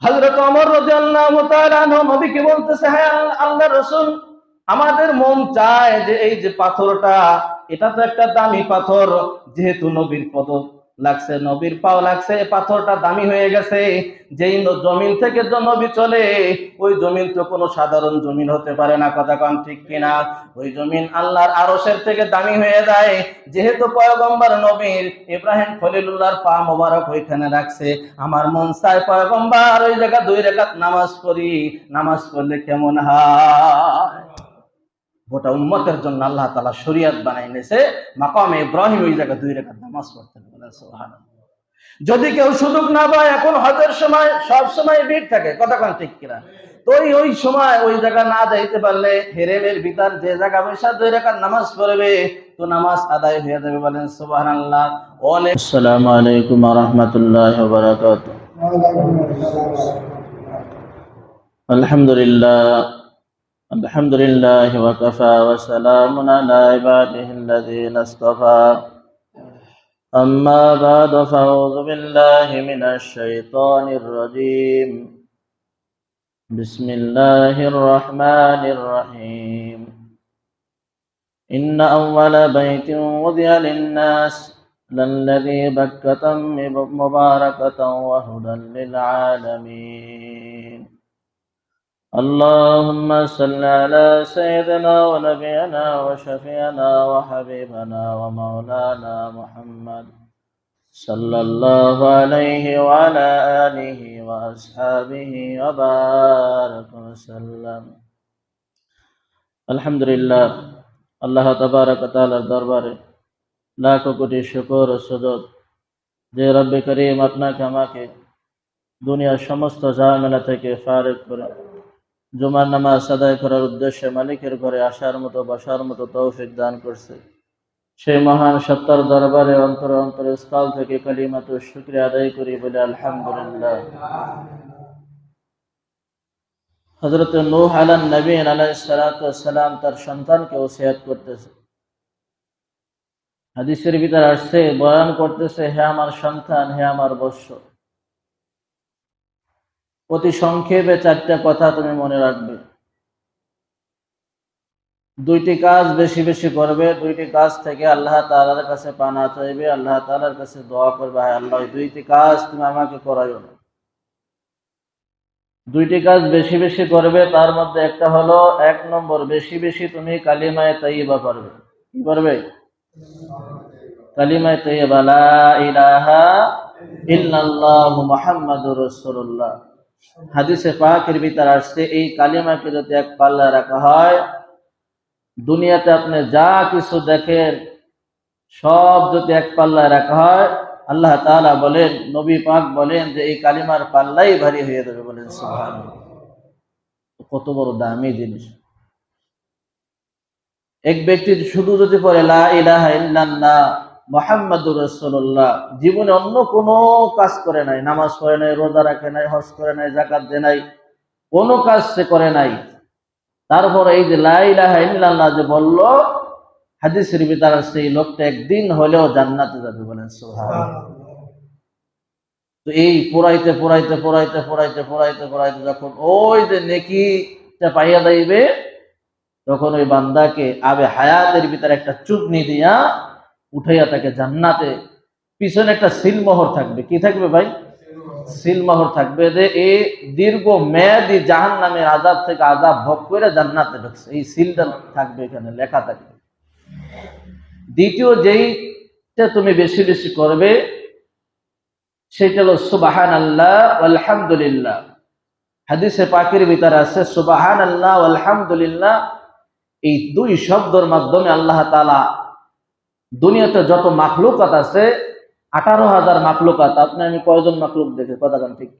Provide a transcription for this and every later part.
হযরত ওমর রাদিয়াল্লাহু তাআলা আনহু নবীকে বলতেছে, হ্যাঁ আল্লাহর রাসূল, আমাদের মন চায় যে এই যে পাথরটা, এটা তো একটা দামি পাথর, যেহেতু নবীর পদ লাগছে, নবীর পাও লাগছে, এই পাথরটা দামি হয়ে গেছে। যেই জমিন থেকে নবী চলে, ওই জমিন তো কোনো সাধারণ জমিন হতে পারে না, কথা কন ঠিক কিনা? ওই জমিন আল্লাহর আরশের থেকে দামি হয়ে যায়। যেহেতু পয়গম্বর নবীর ইব্রাহিম খলিলুল্লাহর পা মোবারক ওইখানে রাখছে, আমার মন চায় পয়গম্বর ওই জায়গা 2 রাকাত নামাজ পড়ি। নামাজ পড়লে কেমন হয়? গোটা উম্মতের জন্য আল্লাহ তাআলা শরীয়ত বানাই নিয়েছে, মাকামে ইব্রাহিম ওই জায়গায় 2 রাকাত নামাজ পড়তে বলেন। সুবহানাল্লাহ। যদি কেউ সুযোগ না পায়, এখন হজের সময় সব সময় ভিড় থাকে, কথা কোন ঠিক কিনা? তো ওই সময় ওই জায়গা না যাইতে পারলে হেরেমের ভিতর যে জায়গা বসে 2 রাকাত নামাজ পড়বে, তো নামাজ আদায় হয়ে যাবে, বলেন সুবহানাল্লাহ। আসসালামু আলাইকুম ওয়া রাহমাতুল্লাহি ওয়া বারাকাতুহু। আলহামদুলিল্লাহ ওয়া কাফা ওয়া সালামুন আলা ইবাদিহি আল্লাযীনা ইসতাফা। أما بعد فأعوذ بالله من الشيطان الرجيم. بسم الله الرحمن الرحيم. إن أول بيت وضع للناس للذي بكة مباركة وهدى للعالمين. اللهم صل على سيدنا ونبينا وشفيعنا وحبيبنا ومولانا محمد صلى الله عليه وعلى آله وأصحابه وبارك وسلم. আলহামদুলিল্লাহ, আল্লাহ তাবারক ওয়া তাআলার দরবারে লাখো কোটি শুকর ও সুজুদ যে রব্বে করিম আপনাকে আমাকে দুনিয়ার সমস্ত ঝামেলা থেকে ফারিগ করে জুমার নামাজ আদায় করার উদ্দেশ্যে মালিকের ঘরে আসার মতো বসার মতো তৌফিক দান করছে। সেই মহান সত্তার দরবারে অন্তরে অন্তরে স্থল থেকে কালিমাতু শুকরিয়া আদায় করি, বলে আলহামদুলিল্লাহ। হযরত নূহ আলাইহিন নবী আলাইহিস সালাতু ওয়াস সালাম তার সন্তানকে ওসিয়ত করতেছে, হাদিসের ভিতরে আসছে, বয়ান করতেছে, হে আমার সন্তান, হে আমার বৎস, অতি সংক্ষেপে 4টা কথা তুমি মনে রাখবে। 2টি কাজ বেশি বেশি করবে, 2টি কাজ থেকে আল্লাহ তাআলার কাছে পানা চাইবে, আল্লাহ তাআলার কাছে দোয়া করবে, হে আল্লাহ এই 2টি কাজ তুমি আমাকে করাইও না। 2টি কাজ বেশি বেশি করবে, তার মধ্যে একটা হলো 1 নম্বর, বেশি বেশি তুমি কালিমায়ে তাইয়্যিবা পড়বে। কি পড়বে? কালিমায়ে তাইয়্যিবা, লা ইলাহা ইল্লাল্লাহু মুহাম্মাদুর রাসূলুল্লাহ। হাদিসে পাকের ভিতর আসছে, এই কালিমাকে যদি এক পাল্লায় রাখা হয়, দুনিয়াতে আপনি যা কিছু দেখেন সব যদি এক পাল্লায় রাখা হয়, আল্লাহ তাআলা বলেন, নবী পাক বলেন যে এই কালিমার পাল্লাই ভারী হয়ে যাবে, বলেন সুবহানাল্লাহ। কত বড় দামি জিনিস! এক ব্যক্তি শুধু যদি পড়ে লা ইলাহা ইল্লাল্লাহ মুহাম্মাদুর রাসূলুল্লাহ, জীবনে অন্য কোনো কাজ করে নাই, নামাজ পড়ে নাই, রোজা রাখে নাই, হজ করে নাই, যাকাত দেয় নাই, কোনো কাজ সে করে নাই, তারপর এই যে লা ইলাহা ইল্লাল্লাহ যে বলল, হাদিসের ভিতর আছে এই লোকটা একদিন হলেও জান্নাতে যাবে, বলেন সুবহানাল্লাহ। তো এই পড়াইতে পড়াইতে পড়াইতে পড়াইতে পড়াইতে পড়াইতে যখন ওই যে নেকিটা পাইয়া যাইবে, তখন ওই বান্দাকে আবে হায়াতের ভিতরে একটা চুবনি দিয়া উঠাইয়া তাকে জান্নাতে, পিছনে একটা সিলমোহর থাকবে। কি থাকবে ভাই? সিলমোহর থাকবে, যে এই দীর্ঘ মেয়াদি জাহান্নামের আযাব থেকে আযাব ভোগ করে জান্নাতে ঢুকছে, এই সিলটা থাকবে, এখানে লেখা থাকবে। দ্বিতীয় যেইটা তুমি বেশি বেশি করবে, সেটা হলো সুবহানাল্লাহ আলহামদুলিল্লাহ। হাদিসে পাকের ভিতরে আছে সুবহানাল্লাহ আলহামদুলিল্লাহ, এই 2 শব্দের মাধ্যমে আল্লাহ তাআলা দুনিয়াতে যত মাখলুকাত আছে, 18,000 মাখলুকাত, আপনি আমি কয়জন মাখলুক দেখে, কথা বলেন ঠিক?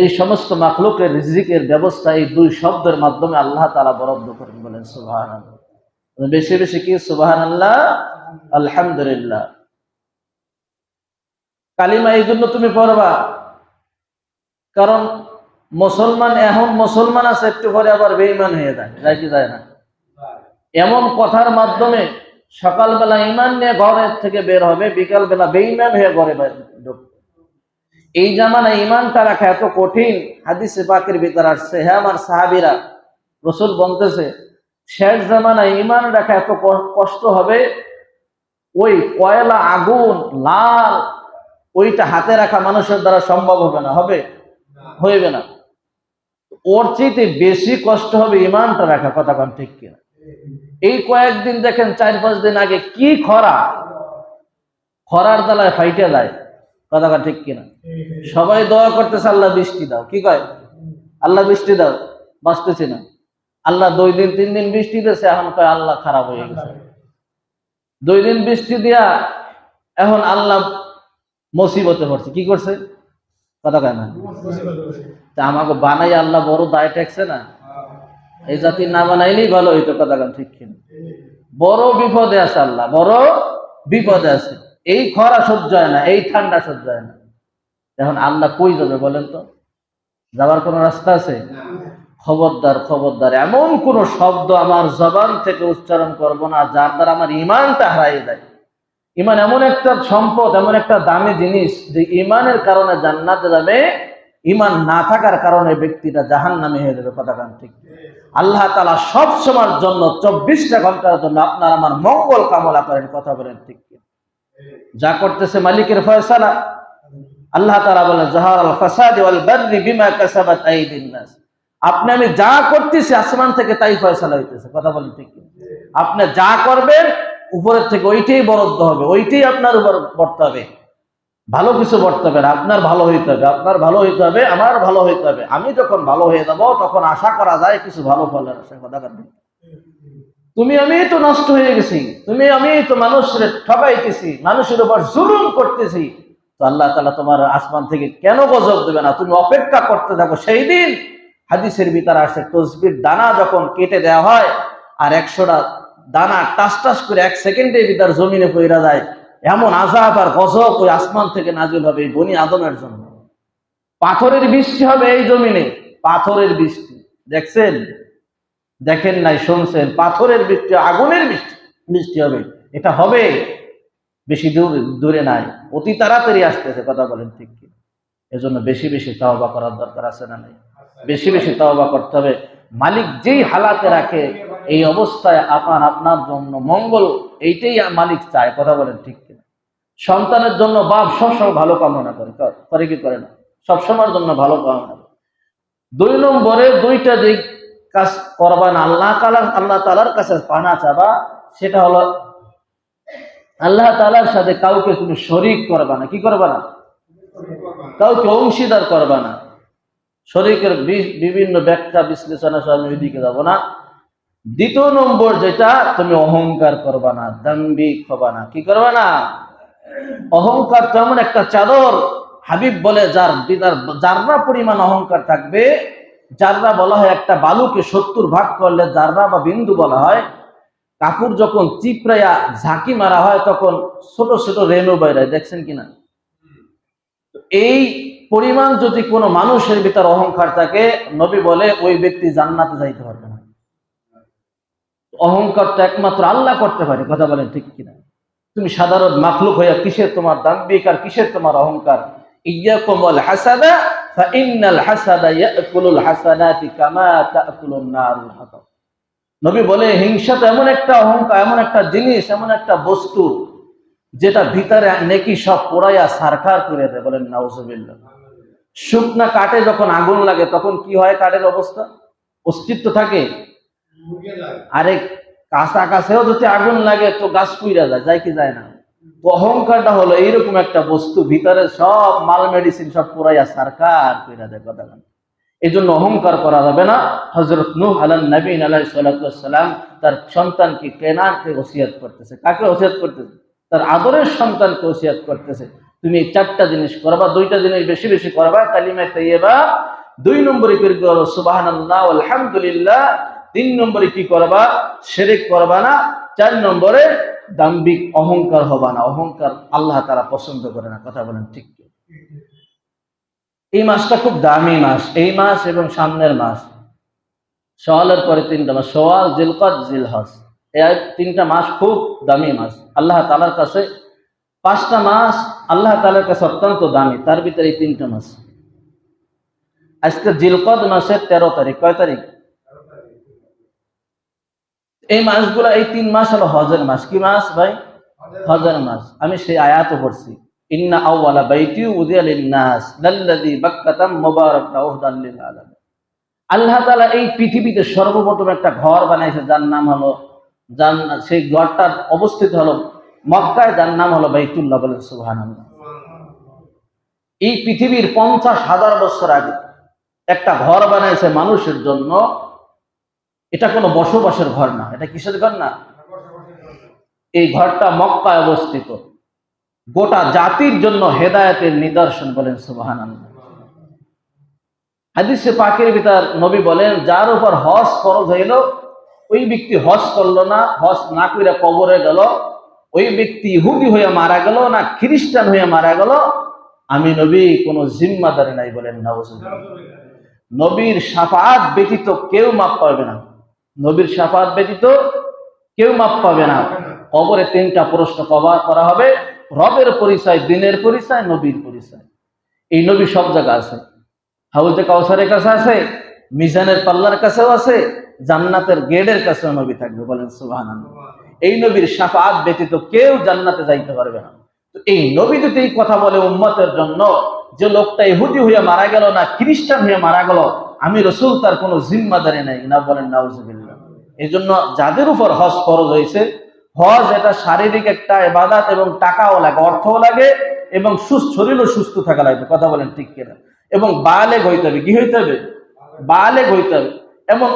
এই সমস্ত মাখলুকের রিজিকের ব্যবস্থা এই 2 শব্দের মাধ্যমে আল্লাহ তাআলা বরাদ্দ করেন, বলেন সুবহানাল্লাহ। বেশি বেশি কি সুবহানাল্লাহ আলহামদুলিল্লাহ। কালিমা এই জন্য তুমি পড়বা, কারণ মুসলমান এখন মুসলমান আছে, একটু পরে আবার বেঈমান হয়ে যায়, যায় কি যায় না? এমন কথার মাধ্যমে সকালবেলা ঈমান নিয়ে ঘরের থেকে বের হবে, বিকালবেলা বেঈমান হয়ে ঘরে ঢুকবে। এই জামানায় ইমানটা রাখা এত কঠিন। হাদিসে পাকের ভিতরে আসছে, হ্যাঁ আমার সাহাবীরা, রাসূল বলতেছে শেষ জামানায় ইমান রাখা এত কষ্ট হবে, ওই কয়লা আগুন লাল ওইটা হাতে রাখা মানুষের দ্বারা সম্ভব হবে না, হইবে না। ওর চেয়ে বেশি কষ্ট হবে ইমানটা রাখা, কথা কোন ঠিক কিনা? এই কয়েকদিন দেখেন 4-5 দিন আগে কি খরার দ্বারায় ফাইটে যায়, কথা কোন ঠিক কিনা? সবাই দোয়া করতেছে আল্লাহ বৃষ্টি দাও, কি কয় আল্লাহ বৃষ্টি দাও, বাঁচতেছি না। আল্লাহ 2 দিন 3 দিন বৃষ্টি দিয়েছে, এখন কয় আল্লাহ খারাপ হয়ে গেছে। 2 দিন বৃষ্টি দিয়া এখন আল্লাহ মুসিবতে পড়ছে, কি করছে, কথা কয় না? তা আমাকে বানাই আল্লাহ বড় দায় ঠেকছে না? এই জাতি না বানাইলেই ভালো হইতো, কথা কন ঠিক কিনা? বড় বিপদে আছে আল্লাহ, বড় বিপদে আছে। এই খরা সহ্য হয় না, এই ঠান্ডা সহ্য হয় না। এখন আল্লাহ কই যাবে বলেন তো? যাবার কোন রাস্তা আছে? খবরদার খবরদার, এমন কোন শব্দ আমার জবান থেকে উচ্চারণ করব না যার দ্বারা আমার ইমানটা হারিয়ে যায়। ইমান এমন একটা সম্পদ, এমন একটা দামি জিনিস যে ইমানের কারণে জান্নাতে যাবে, ইমান না থাকার কারণে ব্যক্তিটা জাহান্নামে হয়ে যাবে, কথা কান ঠিক? আল্লাহ তাআলা সব সময়ের জন্য 24টা ঘন্টার জন্য আপনার আমার মঙ্গল কামনা করেন, কথা বলেন ঠিক? যা করতেছে মালিকের ফয়সালা। আল্লাহ তাআলা বলেন জাহারাল ফাসাদি ওয়াল বাররি বিমা কাসাবাত আইদিন নাস। আপনি আমি যা করতেছি আসমান থেকে তাই ফয়সালা হইতেছে, কথা বলেন ঠিক? আপনি যা করবেন উপরের থেকে ওইটাই বরাদ্দ হবে, ওইটাই আপনার উপর বর্তে হবে। ভালো কিছু বর্তে হবে না, আপনার ভালো হইতে হবে, আপনার ভালো হইতে হবে, আমার ভালো হইতে হবে। আমি যখন ভালো হয়ে যাব তখন আশা করা যায় কিছু ভালো ফলের আশা, কথা বলেন। তুমি আমি তো নষ্ট হয়ে গেছি, তুমি আমি তো মানুষের ঠকাইতেছি, মানুষের উপর জুলুম করতেছি, তো আল্লাহ তাআলা তোমার আসমান থেকে কেন গজব দেবে না? তুমি অপেক্ষা করতে থাকো। সেই দিন হাদিসের ভিতরে আসে, তসবির দানা যখন কেটে দেওয়া হয় আর 100টা দানা টাস টাস করে 1 সেকেন্ডের ভিতর জমিনে পড়ে যায়, এমন আযাব আর গজব ওই আসমান থেকে নাজিল হবে বনি আদমের জন্য। পাথরের বৃষ্টি হবে এই জমিনে, পাথরের বৃষ্টি। দেখছেন? দেখেন নাই, শুনছেন? পাথরের বৃষ্টি, আগুনের বৃষ্টি হবে। এটা হবে, বেশি দূরে নাই, অতি তাড়াতাড়ি আসতেছে, কথা বলেন ঠিক কি? এজন্য বেশি বেশি তাওবা করার দরকার আছে না নাই? বেশি বেশি তাওবা করতে হবে। মালিক যেই হালাতে রাখে এই অবস্থায় আপনার জন্য মঙ্গল, এইটাই মালিক চায়, কথা বলেন ঠিক কিনা? সন্তানের জন্য বাপ সবসময় ভালো কামনা করে কি করে না? সবসময়ের জন্য ভালো কামনা করে। 2 নম্বরে 2টা যে কাজ করবা না, আল্লাহ তাআলার কাছে পানা চাবা, সেটা হলো আল্লাহ তাআলার সাথে কাউকে তুমি শরীক করবা না। কি করবা না? কাউকে অংশীদার করবা না। শরীকের বিভিন্ন ব্যাখ্যা বিশ্লেষণে আমি ওইদিকে যাব না। 2 নম্বর যেটা, তুমি অহংকার করবা না, দাম্ভিক হবা না। কি করবা না? অহংকার তেমন একটা চাদর, হাবিব বলে যাররা পরিমাণ অহংকার থাকবে, যাররা বলা হয় একটা বালুকে 70 ভাগ করলে যাররা বা বিন্দু বলা হয়। কাপড় যখন চিপড়াইয়া ঝাঁকি মারা হয় তখন ছোট ছোট রেণু বাইরায়, দেখছেন কিনা? এই পরিমাণ যদি কোনো মানুষের ভিতর অহংকার থাকে, নবী বলে ওই ব্যক্তি জান্নাতে যাইতে পারবে না। অহংকারটা একমাত্র আল্লাহ করতে পারে, কথা বলেন ঠিক কিনা? তুমি সাধারণ মাখলুক হইয়া কিসের তোমার দাম্ভিক আর কিসের তোমার অহংকার? ইয়াকুম ওয়াল হাসাদা ফাইন্নাল হাসাদা ইয়াকুলুল হাসানাতি কামা তাকুলুন নারুল হাতাব। নবী বলে হিংসা তো এমন একটা অহংকার, এমন একটা জিনিস, এমন একটা বস্তু যেটা ভিতরে নেকি সব পোড়াইয়া সারখার করে দেয়, বলেন নাউজুবিল্লাহ। শুকনা কাঠে যখন আগুন লাগে তখন কি হয়? কাঠের অবস্থা, অস্তিত্ব থাকে? আরে কাঁচা কাছেও যদি আগুন লাগে তো গাছ পুইরা যায় কি যায় না? অহংকারটা হলো এইরকম একটা বস্তু, ভিতরে সব মাল মেডিসিন সব পুরাইয়া সারকার কইরা দেয়, কথা বলেন। এই জন্য অহংকার করা যাবে না। হযরত নূহ আলাইহিস সালাম তার সন্তানকে কেনানকে ওসিয়ত করতেছে। কাকে ওসিয়ত করতেছে? তার আদরের সন্তানকে ওসিয়ত করতেছে, তুমি এই 4টা জিনিস করবা, 2টা জিনিস বেশি বেশি করবা, কালিমা তাইয়্যিবা। 2 নম্বরে কি করবা? সুবহানাল্লাহ আলহামদুলিল্লাহ। 3 নম্বরে কি করবা? শিরক করবা না। 4 নম্বরে দাম্ভিক অহংকার হবা না। অহংকার আল্লাহ তাআলা পছন্দ করে না, কথা বলেন ঠিক কি? এই মাসটা খুব দামি মাস, এই মাস এবং সামনের মাস। শাওয়ালের পরে 3টা মাস, শাওয়াল, জিলকদ, জিলহজ, এই 3টা মাস খুব দামি মাস। আল্লাহ তাআলার কাছে 5টা মাস আল্লাহ তাআলার কাছে অত্যন্ত দামি, তার ভিতরে এই 3টা মাস। আজকে জিলকদ মাসের 13 তারিখ, কয় তারিখ? এই মাসগুলো, এই 3 মাস হলো হজের মাস। কি মাস ভাই? হজের মাস। আমি সেই আয়াতও পড়ছি, ইন্না আউওয়ালা বাইতি উযিয়া লিন-নাস লাল্লাযী বাক্কাতা মুবারাকান ওয়া লিল আলামিন। আল্লাহ তাআলা এই পৃথিবীতে সর্বপ্রথম একটা ঘর বানাইছে, যার নাম হলো জান্নাত। সেই ঘরটার অবস্থিত হলো মক্কায়, যার নাম হলো বাইতুল্লাহ। বলেন সুবহানাল্লাহ। এই পৃথিবীর 50,000 বছর আগে একটা ঘর বানাইছে মানুষের জন্য। এটা কোনো বসবাসের ঘর না, এটা কিসের ঘর না? এই ঘরটা মক্কায় অবস্থিত, গোটা জাতির জন্য হেদায়েতের নিদর্শন। বলেন সুবহানাল্লাহ। হাদিসে পাকের ভিতর নবী বলেন, যার উপর হজ ফরজ হইল, ওই ব্যক্তি হজ করলো না, হজ না কইরা কবরে গেল, ওই ব্যক্তি ইহুদি হয়ে মারা গেল না খ্রিস্টান হয়ে মারা গেল, আমি নবী কোনো জিম্মাদারি নাই। বলেন নাউজুবিল্লাহ। নবীর শাফাআত ব্যতীত কেউ মাপ পাবে না। নবীর শাফাআত ব্যতীত কেউ মাপ পাবে না। কবরে 3টা প্রশ্ন করা হবে, রবের পরিচয়, দিনের পরিচয়, নবীর পরিচয়। এই নবী সব জায়গায় আছে। হাউজে কাউসারের কাছে আছে, মিজানের পাল্লার কাছেও আছে, জান্নাতের গেটের কাছেও নবী থাকবে। বলেন সুবহানাল্লাহ। এই নবীর শাফাআত ব্যতীত কেউ জান্নাতে যাইতে পারবে না। তো এই নবী যদি এই কথা বলে উম্মতের জন্য, যে লোকটা ইহুদি হয়ে মারা গেল না খ্রিস্টান হয়ে মারা গেল, আমি রাসূল তার কোনো জিম্মাদারি নাই না। বলেন নাউজুবিল্লাহ। এই জন্য যাদের উপর হজ ফরজ হয়েছে, হজ এটা শারীরিক একটা ইবাদত, এবং টাকাও লাগে, অর্থও লাগে, এবং শরীরও সুস্থ থাকা লাগবে। কথা বলেন ঠিক কিনা? এবং বালেগ হইতে হবে। কি হইতে হবে? বালেগ হইতে হবে। এবং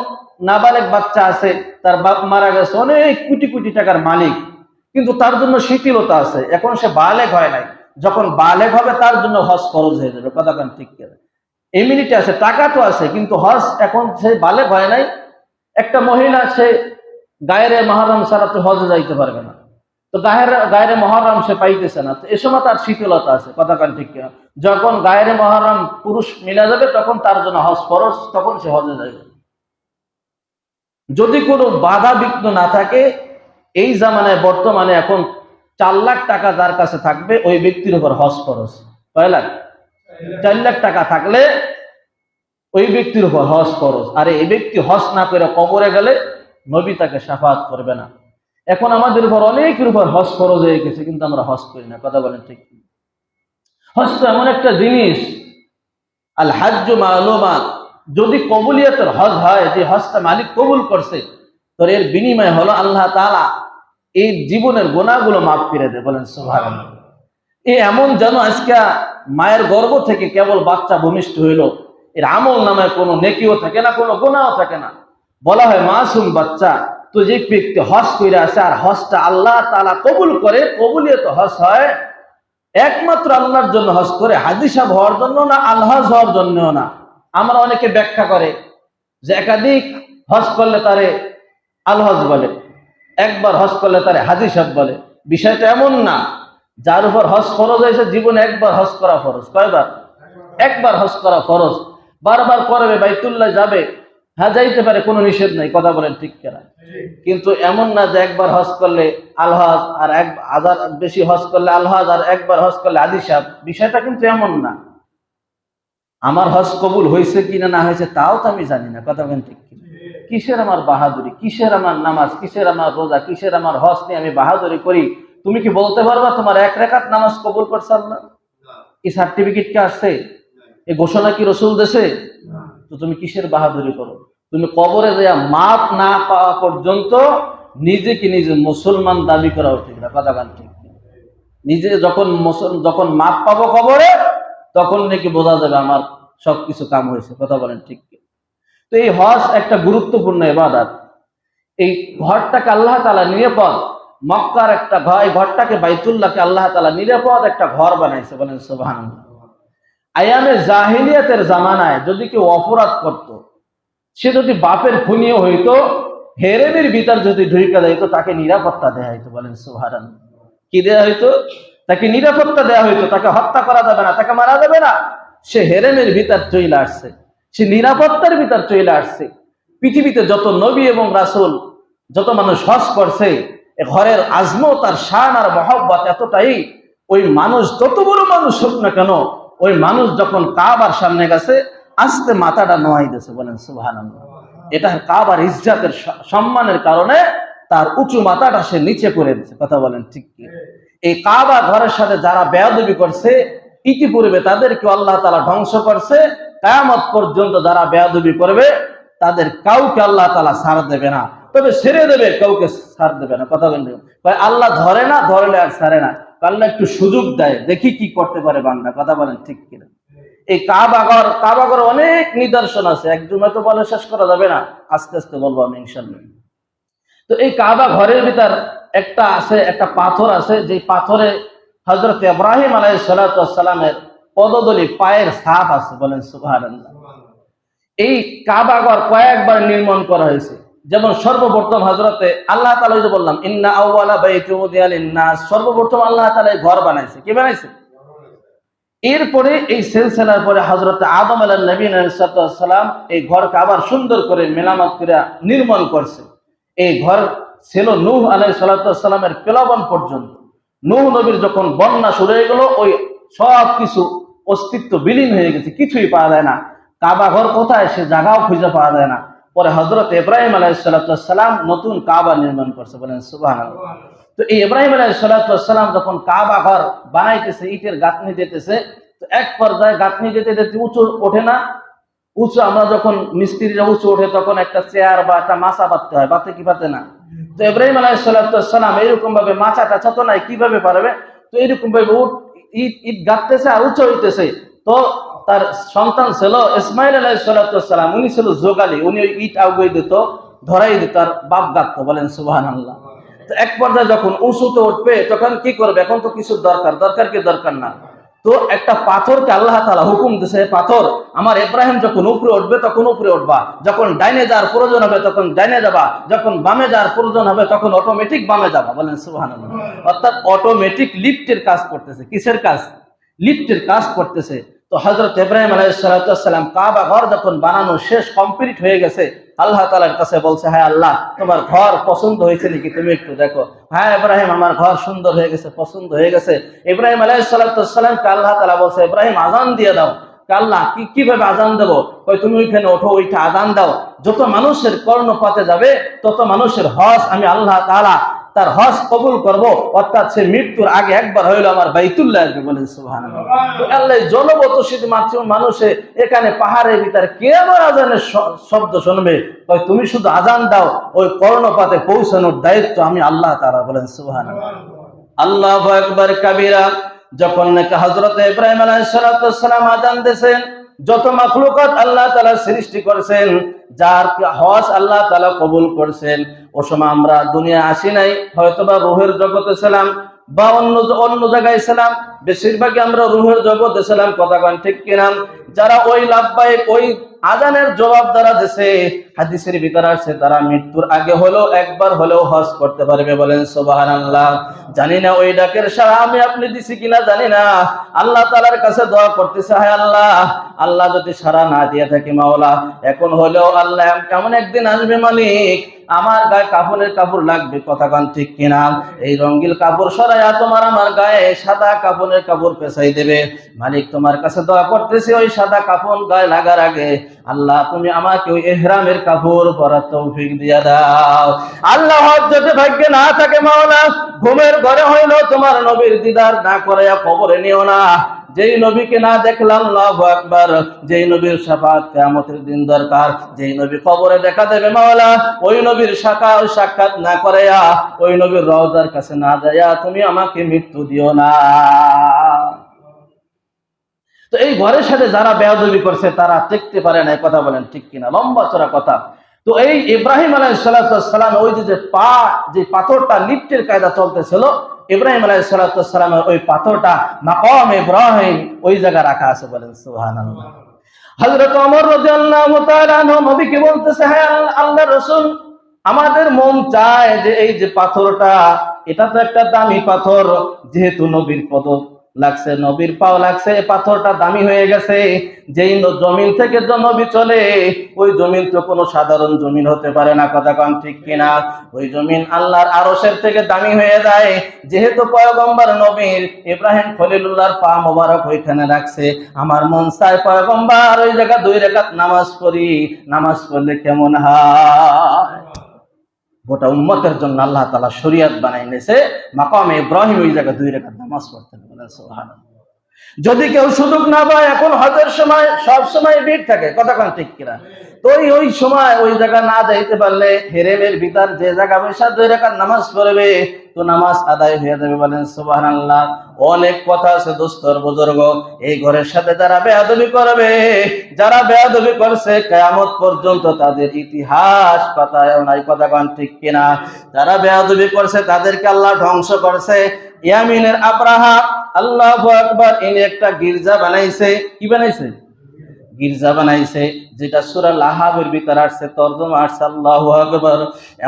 নাবালেগ বাচ্চা আছে, তার বাপ মারা গেছে, অনেক কোটি কোটি টাকার মালিক, কিন্তু তার জন্য শিথিলতা আছে, এখন সে বালেগ হয় নাই। যখন বালেগ হবে তার জন্য হজ ফরজ হয়ে যাবে। কথা বলেন ঠিক কিনা? ইমিউনিটি আছে, টাকা তো আছে, কিন্তু হজ এখন সে বালেগ হয় নাই। একটা মহিলা, সে গায়রে মুহররম ছাড়া তো হজে যাইতে পারবে না, তো গায়রে মুহররম সে পাইতেছে না, তো এ সময় তার শীতলতা আছে। কথা কান ঠিক কিনা? যখন গায়রে মুহররম পুরুষ মিলা যাবে, তখন তার জন্য হজ ফরজ, তখন সে হজে যাবে। যদি কোনো বাধা বিঘ্ন না থাকে, এই জামানায় বর্তমানে এখন 4 লাখ টাকা যার কাছে থাকবে, ওই ব্যক্তির উপর হজ ফরজ। কয় লাখ? 4 লাখ টাকা থাকলে ওই ব্যক্তির উপর হজ ফরজ। আর এই ব্যক্তি হজ না করে কবরে গেলে নবী তাকে শাফাআত করবে না। এখন আমাদের উপর অনেকের উপর হজ ফরজ হয়ে গেছে, কিন্তু আমরা হজ করি না। কথা বলেন ঠিক? হজ তো এমন একটা জিনিস, আল হাজ্জু মা'লুমা, যদি কবুলিয়তের হজ হয়, যে হজটা মালিক কবুল করছে, তো এর বিনিময় হলো আল্লাহ তাআলা এই জীবনের গুনাহগুলো মাফ করে দেয়। বলেন সুবহানাল্লাহ। এই এমন যেন আজকে মায়ের গর্ভ থেকে কেবল বাচ্চা ভূমিষ্ঠ হইল, এর আমল নামে কোনো নেকিও থাকে না, কোনো গুনাহও থাকে না। বলা হয় মাসুম বাচ্চা। তো যে ব্যক্তি হজ করে আছে, আর হজটা আল্লাহ তাআলা কবুল করে, কবুলিয়ত হজ হয় একমাত্র আল্লাহর জন্য হজ করে, হাজী সাহেব হওয়ার জন্য না, আলহাজ হওয়ার জন্যও না। আমরা অনেকে ব্যাখ্যা করে যে একাধিক হজ করলে তারে আলহাজ বলে, একবার হজ করলে তারে হাজী সাহেব বলে। বিষয়টা এমন না। যার উপর হজ ফরজ হয়েছে, জীবনে একবার হজ করা ফরজ। কয়বার? একবার হজ করা ফরজ। বারবার করবে, বাইতুল্লাহ যাবে, হ্যাঁ যাইতে পারে, কোনো নিষেধ নাই। কথা বলেন ঠিক কিনা? কিন্তু এমন না যে একবার হজ করলে আলহাজ, আর 1,000 বেশি হজ করলে আলহাজ, আর একবার হজ করলে হাজী সাহেব। বিষয়টা কিন্তু এমন না। আমার হজ কবুল হয়েছে কিনা না হয়েছে তাও তো আমি জানি না। কথা বলেন ঠিক কিনা? কিসের আমার বাহাদুরি, কিসের আমার নামাজ, কিসের আমার রোজা, কিসের আমার হজ নিয়ে আমি বাহাদুরি করি? তুমি কি বলতে পারবা তোমার 1 রাকাত নামাজ কবুল করছে আল্লাহ? এই সার্টিফিকেট কি আসছে? এই ঘোষণা কি রাসূল দেশে? তো তুমি কিসের বাহাদুরি করো? তুমি কবরে যাইয়া মাপ না পাওয়া পর্যন্ত নিজেকে নিজে মুসলমান দাবি করা উচিত না। কথা বলেন ঠিক? নিজে যখন মাপ পাবো কবরে, তখন নাকি বোঝা যাবে আমার সবকিছু কাম হয়েছে। কথা বলেন ঠিক? তো এই হজ একটা গুরুত্বপূর্ণ ইবাদত। এই ঘরটাকে আল্লাহ তাআলা নিরাপদ, মক্কার একটা ঘর, এই ঘরটাকে বাইতুল্লাহকে আল্লাহ তাআলা নিরাপদ একটা ঘর বানাইছে। বলেন সুবহানাল্লাহ। আয়ামে জাহিলিয়াতের জামানায় যদি কেউ অপরাধ করত, সে যদি বাপের খুনিও হইতো, হেরেমের ভিতর যদি ঢুকে যাইতো, তাকে নিরাপত্তা দেয়া হইতো। বলেন সুবহানাল্লাহ। কি দেয়া হইতো? তাকে নিরাপত্তা দেয়া হইতো। তাকে হত্যা করা যাবে না, তাকে মারা যাবে না। সে হেরেমের ভিতর চলে আসছে, সে নিরাপত্তার ভিতর চলে আসছে। পৃথিবীতে যত নবী এবং রাসূল, যত মানুষ হজ করছে, এ ঘরের আজমত আর শান আর মহব্বত এতটাই, ওই মানুষ যত বড় মানুষ হোক না কেন, ওই মানুষ যখন কাবার সামনে গেছে আস্তে মাথাটা নোয়াই দিয়েছে, বলেন সুবহানাল্লাহ। এটা কাবার ইজ্জতের সম্মানের কারণে তার উঁচু মাথাটা সে নিচে করে দিচ্ছে, কথা বলেন ঠিক কি? এই কাবা ঘরের সাথে যারা বেয়াদবি করছে ইতিপূর্বে তাদেরকে আল্লাহ তাআলা ধ্বংস করছে। কিয়ামত পর্যন্ত যারা বেয়াদবি করবে তাদের কাউকে আল্লাহ তাআলা ছাড় দেবে না, তবে ছেড়ে দেবে, কাউকে ছাড় দেবে না, কথা বলেন। আল্লাহ ধরে না, ধরলে আর ছাড়ে না, আল্লাহ একটু সুযোগ দেয়, দেখি কি করতে পারে বান্দা, কথা বলেন ঠিক কিনা? এই কাবাগর অনেক নিদর্শন আছে, একদম তো বলে শেষ করা যাবে না, আস্তে আস্তে বলবো আমি ইনশাআল্লাহ। তো এই কাবা ঘরের ভিতর একটা আছে, একটা পাথর আছে, যে পাথরে হযরত ইব্রাহিম আলাইহিস সালাতু ওয়াস সালামের পদধূলি, পায়ের ছাপ আছে, বলেন সুবহানাল্লাহ। এই কাবা ঘর কয়েকবার নির্মাণ করা হয়েছে। যেমন সর্বপ্রথম হযরতে আল্লাহ তাআলা, যে বললাম ইন্না আউওয়ালা বাইতুন উযিয়া লিন-নাস, সর্বপ্রথম আল্লাহ তাআলা এই ঘর বানাইছে। কি বানাইছে? এরপরে এই সিলসিলার পরে হযরত আদম আলাইহিস নবী সালাম এই ঘরকে আবার সুন্দর করে মেরামত করে নির্মাণ করছে। এই ঘর ছিল নূহ আলাইহিস সালামের প্লাবন পর্যন্ত। নূহ নবীর যখন বন্যা শুরু হয়ে গেল, ওই সব কিছু অস্তিত্ব বিলীন হয়ে গেছে, কিছুই পাওয়া যায় না। কাবা ঘর কোথায় সে জায়গাও খুঁজে পাওয়া যায় না। পরে হযরত ইব্রাহিম আলাইহিস সালাম নতুন কাবা নির্মাণ করছে, বলেন সুবহানাল্লাহ। তো এই ইব্রাহিম আলাইহিস সালাম যখন কাবা ঘর বানাইতেছে, ইটের গাঁথনি দিতেছে, তো এক পর্যায়ে গাঁথনি দিতে দিতে উঁচু ওঠে না, উঁচু আমরা যখন মিস্ত্রিরা উঁচু ওঠে তখন একটা চেয়ার বা একটা মাচা বাঁধতে হয়, বাঁধতে কি পাতে না? তো ইব্রাহিম আলাইহিস সালাম এরকম ভাবে মাচা টাচা তো নাই, কিভাবে পারবে? তো এরকম ভাবে ইট গাঁথতেছে আর উঁচু হইতেছে। তো তার সন্তান ছিল ইসমাইল আলাইহিস সালাম, উনি ছিল যোগালী, উনি ওই ইট আগুয়ে দিত, ধরাই দিত, আর বাপ গাঁথতো, বলেন সুবহানাল্লাহ। তো এক পর্যায়ে যখন উঁচুতে উঠবে তখন কি করবে? এখন তো কিছু দরকার কি দরকার না। তো একটা পাথরকে আল্লাহ তাআলা হুকুম দিয়েছে, পাথর আমার ইব্রাহিম যখন উপরে উঠবে তখন উপরে উঠবা, যখন ডাইনে যাওয়ার প্রয়োজন হবে তখন ডাইনে যাবা, যখন বামে যাওয়ার প্রয়োজন হবে তখন অটোমেটিক বামে যাবা, বলেন সুবহানাল্লাহ। অর্থাৎ অটোমেটিক লিফটের কাজ করতেছে। কিসের কাজ? লিফটের কাজ করতেছে। তো হযরত ইব্রাহিম আলাইহিস সালাম কাবা ঘর যখন বানানো শেষ, কমপ্লিট হয়ে গেছে, আল্লাহ তাআলার কাছে বলছে, হ্যাঁ আল্লাহ, তোমার ঘর পছন্দ হয়েছে নাকি, তুমি একটু দেখো। হ্যাঁ ইব্রাহিম, আমার ঘর সুন্দর হয়ে গেছে, পছন্দ হয়ে গেছে। ইব্রাহিম আলাইহিস সালামকে আল্লাহ তাআলা বলছে, ইব্রাহিম আযান দিয়ে দাও। আল্লাহ কিভাবে আযান দেবো? তুমি ওইখানে ওঠো, ওইটা আযান দাও। যত মানুষের কর্ণপাতে যাবে তত মানুষের হজ আমি আল্লাহ তাআলা তার হজ কবুল করব, অর্থাৎ সে মৃত্যুর আগে একবার হইলো আমার বাইতুল্লাহ আসবে, বলেন সুবহানাল্লাহ। তো আল্লাহ জনবসতিত মানুষে এখানে পাহাড়ের ভিতরে কে আবার আজানের শব্দ শুনবে? তুমি শুধু আজান দাও, ওই কর্ণপাতে পৌঁছানোর দায়িত্ব আমি আল্লাহ তাআলা, বলেন সুবহানাল্লাহ। আল্লাহু আকবার কাবীরা। যখন নাকি হযরত ইব্রাহিম আলাইহিস সালাম আজান দিয়েছেন, যত মাখলুকাত আল্লাহ তাআলা সৃষ্টি করেছেন, যার হজ আল্লাহ তাআলা কবুল করেছেন, ও সময় আমরা দুনিয়া আসি নাই, হয়তোবা রূহের জগতে ছিলাম বা অন্য জায়গায় ছিলাম, বেশিরভাগই আমরা রূহের জগতে ছিলাম, কথা কোন ঠিক কিনা? যারা ওই লাব্বাইক ওই আজানের জবাব দ্বারা দিছে, হাদিসের ভিতরে আছে, তারা মৃত্যুর আগে হলেও একবার হলেও হজ করতে পারবে, বলেন সুবহানাল্লাহ। জানি না ওই ডাকের সাড়া আমি আপনি দিছি কিনা জানি না। আল্লাহ তাআলার কাছে দোয়া করতেছে, হায় আল্লাহ, আল্লাহ যদি সাড়া না দিয়ে থাকি মাওলা, এখন হলেও আল্লাহ কেমন একদিন আসবে মালিক, আমার গায়ে কাফনের কাপড় লাগবে, কথা কান ঠিক কিনা? এই রঙিল কাপড় সরাইয়া তোমার আমার গায়ে সাদা কাফনের কাপড় পেছাই দেবে। মালিক তোমার কাছে দোয়া করতেছি, ওই সাদা কাফন গায়ে লাগার আগে আল্লাহ তুমি আমাকে ওই ইহরামের কাপড় পরার তৌফিক দিয়া দাও। আল্লাহ যদি ভাগ্যে না থাকে মাওলা, ঘুমের ঘরে হইলো তোমার নবীর দিদার না করাইয়া কবরে নিও না। যেই নবীকে না দেখলাম, আল্লাহু আকবার, যেই নবীর শাফাত কিয়ামতের দিন দরকার, যেই নবী কবরে দেখা দেবে মাওলা, ওই নবীর সাক্ষাৎ না করাইয়া, ওই নবীর রওজার কাছে না যাইয়া তুমি আমাকে মৃত্যু দিও না। তো এই ঘরের সাথে যারা বেয়াদবি করছে তারা টিকতে পারে না, কথা বলেন ঠিক কিনা? লম্বা চড়া কথা। তো এই ইব্রাহিম আলাইহিস সালাম ওই যে পাথরটা লিফটের কায়দা চলতেছিল, ইব্রাহিম আলাইহিস সালামের ওই পাথরটা মাকাম ইব্রাহিম ওই জায়গা রাখা আছে, বলেন সুবহানাল্লাহ। হযরত ওমর রাদিয়াল্লাহু তাআলা আনহু নবীকে বলতেছে, হ্যাঁ আল্লাহর রাসূল, আমাদের মন চায় যে এই যে পাথরটা, এটা তো একটা দামি পাথর, যেহেতু নবীর লাগছে, নবীর পাও লাগছে, পাথরটা দামি হয়ে গেছে। যেই জমিন থেকে নবী চলে, ওই জমিন তো কোনো সাধারণ জমিন হতে পারে না, কথা কন ঠিক কিনা? ওই জমিন আল্লাহর আরশের থেকে দামি হয়ে যায়। যেহেতু পয়গম্বর নবীর ইব্রাহিম খলিলুল্লাহর পা মোবারক ওইখানে রাখছে, আমার মন চায় পয়গম্বর ওই জায়গা 2 রাকাত নামাজ পড়ি। নামাজ পড়লে কেমন হয়? গোটা উম্মতের জন্য আল্লাহ তাআলা শরীয়ত বানাই নিয়েছে, মাকামে ইব্রাহিম ওই জায়গায় 2 রাকাত নামাজ পড়তে বলেন, সুবহানাল্লাহ। যদি কেউ সুযোগ না পায়, এখন হজের সময় সব সময় ভিড় থাকে, কথা কোন ঠিক কিনা? তো ওই সময় ওই জায়গা না যাইতে পারলে হেরেমের ভিতর যে জায়গা বসে 2 রাকাত নামাজ পড়বে, তো নামাজ আদায় হয়ে যাবে, বলেন সুবহানাল্লাহ। অনেক কথা আছে দোস্তর বুজুর্গ, এই ঘরের সাথে যারা বেয়াদবি করবে, যারা বেয়াদবি করছে, কিয়ামত পর্যন্ত তাদের ইতিহাস পাতায় নাই, কথা কোন ঠিক কিনা? যারা বেয়াদবি করছে তাদেরকে আল্লাহ ধ্বংস করছে। ইয়ামিনের আবরাহা, আল্লাহু আকবার, ইনি একটা গির্জা বানাইছে। কি বানাইছে? গির্জা বানাইছে, যেটা সূরা লাহাবের ভিতর আসছে, তরজমা আসছে আল্লাহু আকবার।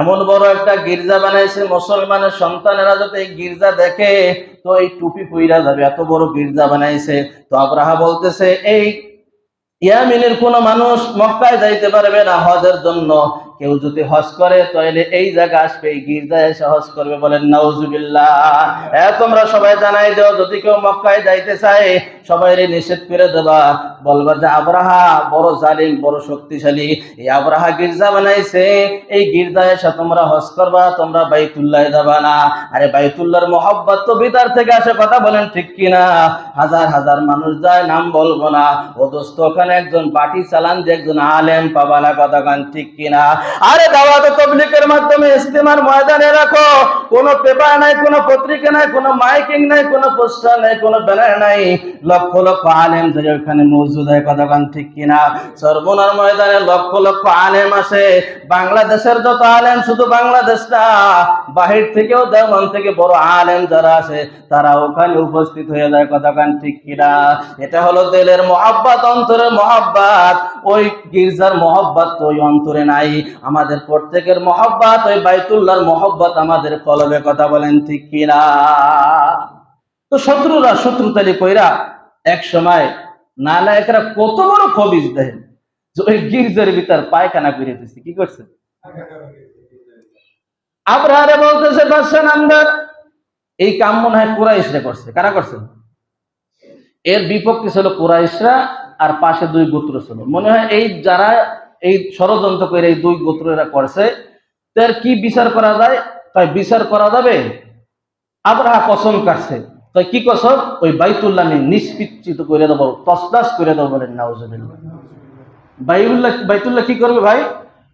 এমন বড় একটা গির্জা বানাইছে, মুসলমানের সন্তানেরা যদি এই গির্জা দেখে তো এই টুপি পইরা যাবে, এত বড় গির্জা বানাইছে। তো আবরাহা বলতেছে, এই ইয়ামিনের কোন মানুষ মক্কায় যাইতে পারবে না হজের জন্য। কেউ যদি হজ করে তাহলে এই জায়গা আসবে, এই গির্জায় এসে হজ করবে, বলেন নাউজুবিল্লাহ। তোমরা সবাই জানাই দাও, যদি কেউ মক্কায় যাইতে চায় সবাই নিষেধ করে দেবা, বলবা যে আবরাহা বড় জালিম, বড় শক্তিশালী, এই আবরাহা গির্জা বানাইছে, এই গির্জায় এসে তোমরা হজ করবা, তোমরা বাইতুল্লাহ যাবা না। আরে বাইতুল্লাহর মহব্বত তো ভিতর থেকে আসে, কথা বলেন ঠিক কিনা? হাজার হাজার মানুষ যায়, নাম বলবো না। ও দোস্ত, ওখানে একজন বাটি চালান যে একজন আলেম পাবা না, কথা গান ঠিক কিনা? আরে দাওয়াত তাবলীগের মাধ্যমে ইস্তেমার ময়দানে রাখো, কোনো পেপার নাই, কোনো পত্রিকা নাই, কোনো মাইকিং নাই, কোনো পোস্টার নাই, কোনো ব্যানার নাই, লক্ষ লক্ষ আলেম যে ওখানে মওজুদ হয়, কথা গান ঠিক কিনা? সর্বনার ময়দানে লক্ষ লক্ষ আলেম আসে। বাংলাদেশের যত আলেম, শুধু বাংলাদেশ না, বাহির থেকেও, দেওবন্দ থেকে বড় আলেম যারা আছে তারা ওখানে উপস্থিত হয়ে যায়, কথা গান ঠিক কিনা? এটা হলো দিলের মহব্বত, অন্তরের মহব্বত। ওই গির্জার মহব্বত তো ওই অন্তরে নাই, আমাদের প্রত্যেকের মহব্বত ওই বাইতুল্লাহর মহব্বত আমাদের কলবে, কথা বলেন ঠিক কিনা? তো শত্রুরা শত্রুতালি কইরা এক সময় নালায়েকরা কত বড় খবিজ দেখেন, যে ওই গির্জার ভিতর পায়খানা করে দিচ্ছে। কি করছে? আবরাহারে বলতেছে, বাদশা নামদার, এই কাম মনে হয় কুরাইশরা করছে। কারা করছে? এর বিপক্ষে ছিল কুরাইশরা, আর পাশে 2 গোত্র ছিল। মনে হয় এই যারা এই ষড়যন্ত্র করে এই 2 গোত্ররা করছে, তার কি বিচার করা যায়? তাই বিচার করা যাবে, আবরাহা কসম কাটছে। তাই কি কসম? ওই বাইতুল্লাহ নিষ্পিচ্ছিত করে দেবো, তসতাস করে দেবো, বলেন নাউজুবিল্লাহ। বাইতুল্লাহ কি করবে ভাই?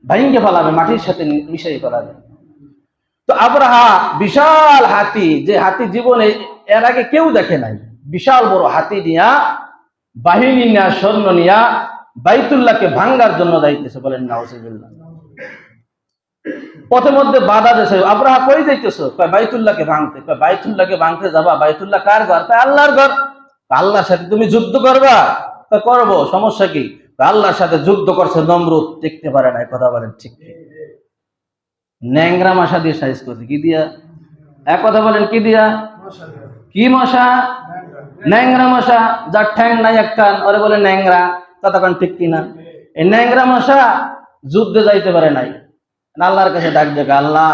ভাইঙ্গে ফেলাবে, মাটির সাথে মিশাই ফেলাবে। তো আবরাহা বিশাল হাতি, যে হাতি জীবনে এর আগে কেউ দেখে নাই, বিশাল বড় হাতি নিয়া, বাহিনী নিয়া, সৈন্য নিয়া বাইতুল্লাহকে ভাঙ্গার জন্য যাইতেছে, বলেন নাউজুবিল্লাহ। পথে মধ্যে বাধা দিয়েছে, আবরাহা কই যাইতেছো? বাইতুল্লাহকে ভাঙতে। বাইতুল্লাহকে ভাঙতে যাবা? বাইতুল্লাহ কার ঘর? আল্লাহর ঘর। আল্লাহর সাথে তুমি যুদ্ধ করবা? করবো, সমস্যা কি? আল্লাহর সাথে যুদ্ধ করছে নমরুদ, টিকতে পারে না, কথা বলেন ঠিক? ন্যাংরা মশা দিয়ে সাইজ করছে। কি দিয়া? এক কথা বলেন, কি দিয়া? কি মশা? ন্যাংরা মশা, যার ঠ্যাং নাই এক কান, ওরে বলে ন্যাংরা, কথা কন ঠিক কিনা? এই ন্যাংরা মশা যুদ্ধে যাইতে পারে নাই, আল্লাহর কাছে ডাক দেবে, আল্লাহ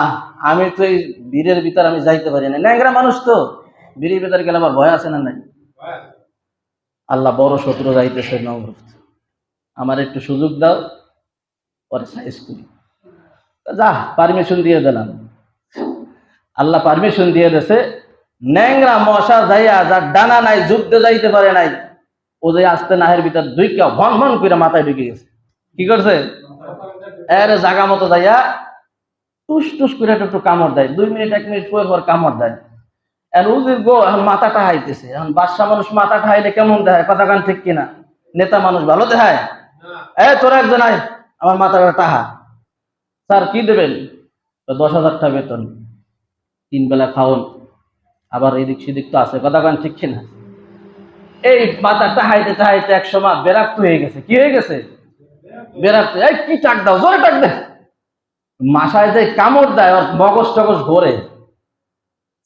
আমি তো এই বীরের ভিতর আমি যাইতে পারি না, ন্যাংরা মানুষ তো, বীরের ভিতর গেলে আমার ভয় আছে না নাই? আল্লাহ, বড় শত্রু যাইতেছে নমরুদ, আমার একটু সুযোগ দাও, পরে সাইজ করি। যা, পারমিশন দিয়ে দিলাম। আল্লাহ পারমিশন দিয়ে দিয়েছে। ন্যাংরা মশা যাইয়া, যার ডানা নাই, যুদ্ধে যাইতে পারে নাই, ও যে আস্তে নাহের ভিতর দুইটা ভন ভন করে মাথায় ঢুকে গেছে। কি করছে? এর জাগা মতো যাইয়া টুস টুস করে একটু কামড় দেয়, 2 মিনিট 1 মিনিট পর কামড় দেয়। এখন উজির গো, এখন মাথাটা হাইতেছে। এখন বাদশা মানুষ মাথাটা হাইলে কেমন দেখায়, কথা কান ঠিক কিনা? নেতা মানুষ ভালো দেখায়? তোরা একজন আয়, আমার মাথাটা টাহা। স্যার কি দেবেন? 10,000 টাকা বেতন, 3 বেলা খাওন, আবার এদিক সেদিক তো আছে, কথা কান ঠিক কিনা? এই মাথাটা হাইতে হাইতে এক সময় বেরাক্ত হয়ে গেছে। কি হয়ে গেছে? বেরাক্ত। এই কি টাক দাও, জোরে টাক দে। মাথায় যে কামড় দেয়, ওর মগজ টগজ ঘোরে,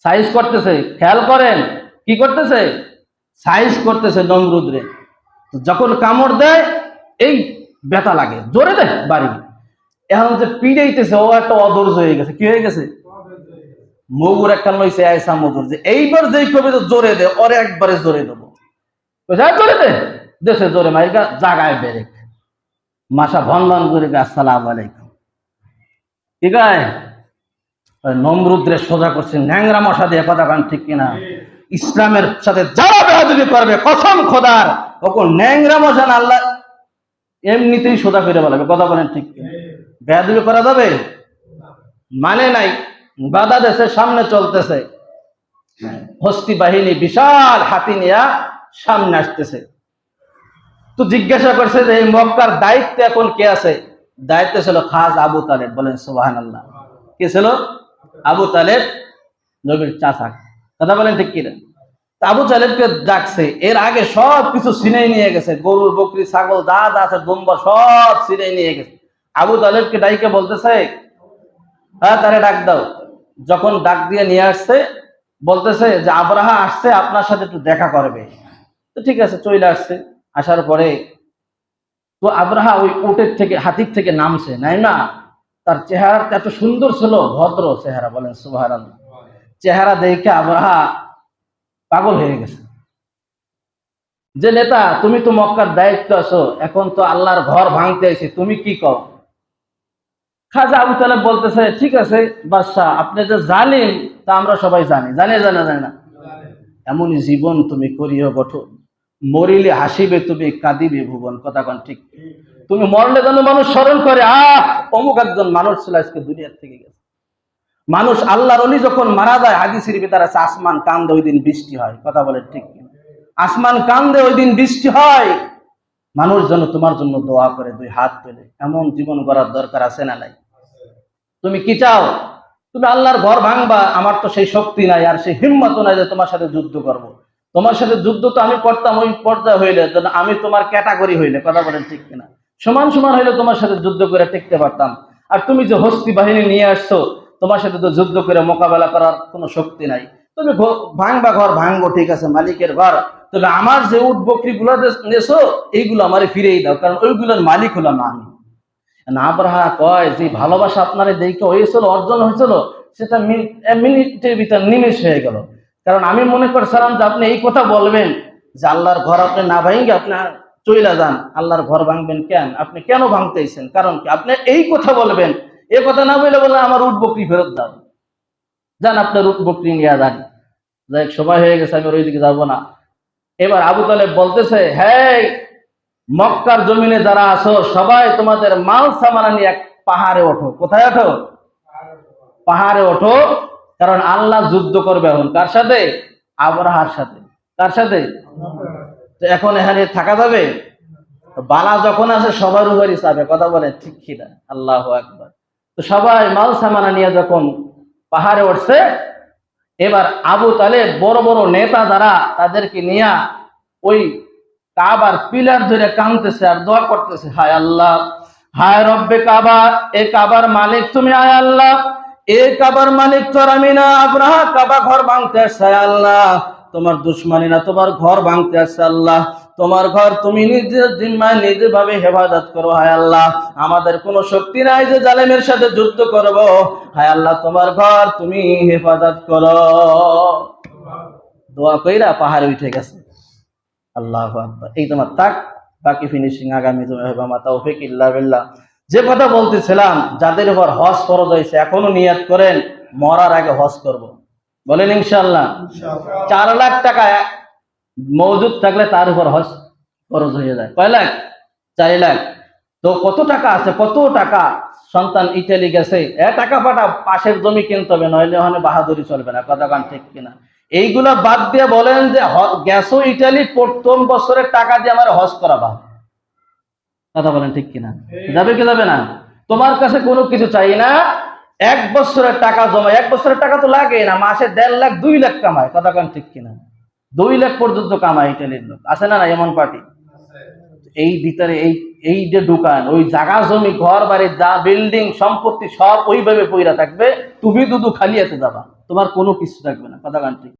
সাইজ করতেছে। খেয়াল করেন কি করতেছে? সাইজ করতেছে নমরুদরে। যখন কামড় দেয় এই ব্যথা লাগে, জোরে দেয় বাড়ি। এখন যে পিড়াইতেছে ও একটা অধৈর্য হয়ে গেছে। কি হয়ে গেছে? মগুর একটা লইছে আয়সা মজুর, যে এইবার যেই কবে জোরে দে ওরে একবারে জোরে দেবো। জোরে দে দেশে জোরে মাইকা জাগায় বেড়ে মাসা ভন ভন করে আসসালাম আলাইকুম। ঠিক আছে, নমরুদ্রে সোজা করছে ন্যাংরা মশা দিয়ে। কথা কান ঠিক কিনা? ইসলামের সাথে যারা বেয়াদবি করবে কসম খোদার ওকে ন্যাংরা মশা না আল্লাহ এমনিতেই সোজা করে বলাবে। কথা বলেন ঠিক কিনা? বেয়াদবি করা যাবে? মানে নাই। বাধা দেশের সামনে চলতেছে, হস্তি বাহিনী বিশাল হাতি নিয়ে সামনে আসতেছে। তো জিজ্ঞাসা করছে যে এই মক্কার দায়িত্ব এখন কে আছে? দায়িত্ব ছিল খাস আবু তালেব। বলেন সুবহানাল্লাহ। কে ছিল? আবু তালেব, নবীর চাচা। কথা বলেন ঠিক কিনা? আবু তালেবকে ডাকছে। এর আগে সব কিছু ছিনাই নিয়ে গেছে, গরু বকরি ছাগল যা যা আছে দুম্বা সব ছিনাই নিয়ে গেছে। আবু তালেবকে ডাইকে বলতেছে হ্যাঁ তারে ডাক দাও। যখন ডাক দিয়ে নিয়ে আসছে বলতেছে যে আবরাহা আসছে আপনার সাথে একটু দেখা করবে। তো ঠিক আছে, চলে আসছে। আসার পরে তো আবরাহা ওই উটের থেকে হাতির থেকে নামছে, নাইমা তার চেহারাটা এত সুন্দর ছিল, ভদ্র চেহারা। বলেন সুবহানাল্লাহ। চেহারা দেখে আবরাহা পাগল হয়ে গেছে যে নেতা তুমি তো মক্কার দায়িত্ব আছো, এখন তো আল্লাহর ঘর ভাঙতে আইছে, তুমি কি কও? খাজা আবু তালেব বলতেছে ঠিক আছে বাদশাহ, আপনি যে জানেন তা আমরা সবাই জানি। জানে না? এমনই জীবন তুমি করিও গঠন, মরিলে হাসিবে তুমি কাঁদিবে ভুবন। কথা কন ঠিক? তুমি মরলে যেন মানুষ স্মরণ করে অমুক একজন মানুষ ছিল আজকে দুনিয়ার থেকে গেছে। মানুষ আল্লাহর ওলি যখন মারা যায় হাদিসের ভিতরে আছে আসমান কান্দে ওই দিন বৃষ্টি হয়। কথা বলে ঠিক? আসমান কান্দে ওই দিন বৃষ্টি হয়। মানুষ যেন তোমার জন্য দোয়া করে দুই হাত তুলে। এমন জীবন গড়ার দরকার আছে না নাই? তুমি কি চাও? তুমি আল্লাহর ঘর ভাঙবা, আমার তো সেই শক্তি নাই আর সেই হিম্মত নাই যে তোমার সাথে যুদ্ধ করব। তোমার সাথে যুদ্ধ তো আমি করতাম ওই পর্যায়ে হইলে, আমি তোমার ক্যাটাগরি হইলে। কথা বলেন ঠিক কিনা? সমান সমান হইলে তোমার সাথে যুদ্ধ করে টিকতে পারতাম। আর তুমি যে হস্তি বাহিনী নিয়ে আসছো, তোমার সাথে তো যুদ্ধ করে মোকাবেলা করার কোনো শক্তি নাই। তুমি ভাঙবা ঘর ভাঙবো, ঠিক আছে, মালিকের ঘর। তবে আমার যে উট বকরি গুলো নেছো এইগুলো আমারে ফিরেই দাও, কারণ ওইগুলোর মালিক হলাম আমি। আবরাহা কয় যে ভালোবাসা আপনার দেখে হয়েছিল, অর্জন হয়েছিল, সেটা মিনিটের ভিতর নিমেষ হয়ে গেল। কারণ আমি মনে করছিলাম যে আপনি এই কথা বলবেন যে আল্লাহর ঘর আপনি না ভাঙে আপনার চইলা যান। আল্লাহর ঘর ভাঙবেন কেন? আপনি কেন ভাঙতেছেন? কারণ কি? আপনি এই কথা বলবেন। এ কথা না বলে বলে আমার উট বকরি ফেরত দাও, যান আপনার উট বকরি নিয়ে যান। যাই সময় হয়ে গেছে, আমি ওই দিকে যাবো না। এবার আবু তালেব বলতেছে হ্যাঁ মক্কার জমিনে যারা আছো সবাই তোমাদের মাল সামানা নিয়ে এক পাহাড়ে ওঠো। কোথায় ওঠো? পাহাড়ে ওঠো। কারণ আল্লাহ যুদ্ধ করবে এখন কার সাথে? আবরাহার সাথে। কার সাথে? এখন এখানে থাকা যাবে? বালা যখন আছে সবার উপরই চাবে। কথা বলে ঠিক কিনা? আল্লাহু আকবার। তো সবাই মাল সামানা নিয়ে যখন পাহাড়ে উঠছে, এবার আবু তালেব বড় বড় নেতা যারা তাদেরকে নিয়ে ওই কাবার পিলার ধরে কাঁদতেছে আর দোয়া করতেছে, হায় আল্লাহ, হায় রব্বে কাবা, এ কাবার মালিক তুমি। হায় আল্লাহ, এ কাবার মালিক তো আমি না, আবরাহা কাবা ঘর ভাঙতে আসছে। হায় আল্লাহ, তোমার দুশ্মনী না, তোমার ঘর ভাঙতে আসছে। আল্লাহ, তোমার ঘর তুমি নিজের জিম্মায় নিজে ভাবে হেফাজত করো। হায় আল্লাহ, আমাদের কোনো শক্তি নাই যে জালেমের সাথে যুদ্ধ করব। হায় আল্লাহ, তোমার ঘর তুমি হেফাজত করো। দোয়া কইরা পাহাড়ে উঠে গেছে। আল্লাহু আকবার। এই তোমার তাক, বাকি ফিনিশিং আগামী জমে হবে। আমার তৌফিক ইল্লা বিল্লাহ। যে কথা বলতেছিলাম, যাদের উপর হজ ফরজ হয়েছে এখনো নিয়ত করেন মরার আগে হজ করব। বলেন ইনশাআল্লাহ। 4 লাখ টাকা মওজুদ থাকলে তার উপর হজ ফরজ হয়ে যায়। কয় লাখ? 4 লাখ। তো কত টাকা আছে? কত টাকা? সন্তান ইটালি গেছে, টাকা পাঠা, পাশের জমি কিনতে হবে, নইলে ওখানে বাহাদুরি চলবে না। কথা কান ঠিক কিনা? এইগুলা বাদ দিয়ে বলেন যে গেছো ইটালি, প্রথম বছরের টাকা দিয়ে আমার হজ করাবা। কথা বলেন ঠিক কিনা? যাবে কি যাবে না? তোমার কাছে কোনো কিছু চাই না, 1 বছরের টাকা জমা। 1 বছরের টাকা তো লাগে না, মাসে 1.5 লাখ 2 লাখ কামায়। কথা কান ঠিক কিনা? 2 লাখ পর্যন্ত কামায় ইটালির লোক। আছে না? এমন পার্টি। এই ভিতরে এই যে দোকান, ওই জায়গা জমি ঘর বাড়ি যা বিল্ডিং সম্পত্তি সব ওইভাবে পইরা থাকবে, তুমি দুধু খালি হাতে যাবা, তোমার কোনো কিছু থাকবে না। কথা কান ঠিক।